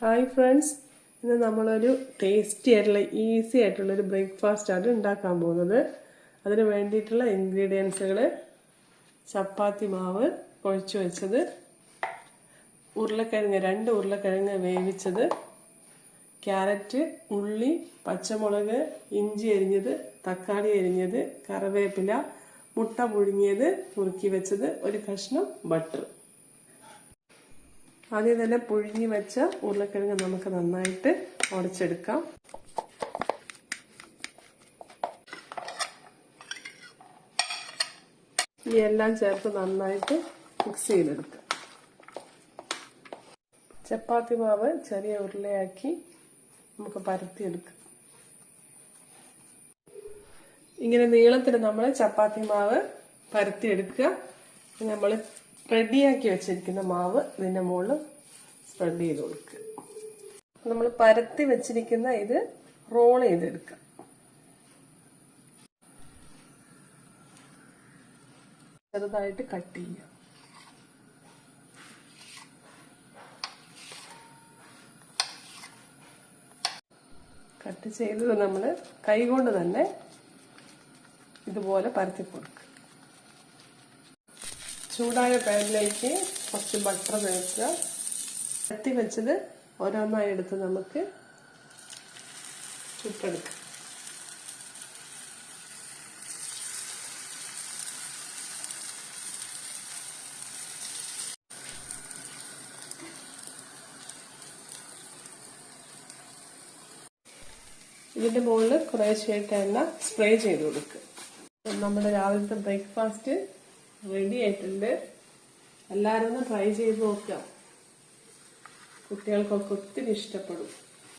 Hi friends, ഇന്ന് നമ്മളൊരു tasty ആയിട്ടുള്ള ഈസി ആയിട്ടുള്ളൊരു ബ്രേക്ക്ഫാസ്റ്റാണ് ഉണ്ടാക്കാൻ പോകുന്നത്. അതിന് വേണ്ടിയിട്ടുള്ള ഇൻഗ്രീഡിയൻസുകൾ: ചപ്പാത്തി മാവ് കുഴച്ച് വെച്ചത്, രണ്ട് ഉരുളക്കിഴങ്ങ് വേവിച്ചത്, ക്യാരറ്റ്, ഉള്ളി, പച്ചമുളക്, ഇഞ്ചി അരിഞ്ഞത്, തക്കാളി അരിഞ്ഞത്, കറിവേപ്പില, മുട്ട പുഴുങ്ങിയത്, നുറുക്കി വെച്ചത്, ഒരു കഷ്ണം ബട്ടർ. ആദ്യം തന്നെ പുഴുങ്ങി വെച്ച ഉരുളക്കിഴങ്ങ് നമുക്ക് നന്നായിട്ട് ഉടച്ചെടുക്കാം. ഈ എല്ലാം ചേർത്ത് നന്നായിട്ട് മിക്സ് ചെയ്തെടുക്കാം. ചപ്പാത്തി മാവ് ചെറിയ ഉരുളയാക്കി നമുക്ക് പരത്തിയെടുക്കാം. ഇങ്ങനെ നീളത്തിൽ നമ്മൾ ചപ്പാത്തി മാവ് പരത്തിയെടുക്കുക. നമ്മൾ റെഡിയാക്കി വെച്ചിരിക്കുന്ന മാവ് ഇതിന്റെ മുകളിൽ സ്പ്രെഡ് ചെയ്ത് കൊടുക്കുക. നമ്മൾ പരത്തി വെച്ചിരിക്കുന്ന ഇത് റോൾ ചെയ്തെടുക്കുക. ചെറുതായിട്ട് കട്ട് ചെയ്യുക. കട്ട് ചെയ്തത് നമ്മൾ കൈകൊണ്ട് തന്നെ ഇതുപോലെ പരത്തി കൊടുക്കുക. ചൂടായ പാനിലേക്ക് കുറച്ച് ബട്ടർ തേക്കുക. പരത്തി വെച്ചത് ഓരോന്നായി എടുത്ത് നമുക്ക് ചുട്ടെടുക്കാം. ഇതിന്റെ മുകളിൽ കുറേശ്ശെയായിട്ട് എണ്ണ സ്പ്രേ ചെയ്ത് കൊടുക്കുക. നമ്മുടെ രാവിലത്തെ ബ്രേക്ക്ഫാസ്റ്റ് റെഡി ആയിട്ടുണ്ട്. എല്ലാവരും ഒന്ന് ട്രൈ ചെയ്ത് നോക്കുക. കുട്ടികൾക്കൊക്കെ ഒത്തിരി ഇഷ്ടപ്പെടും.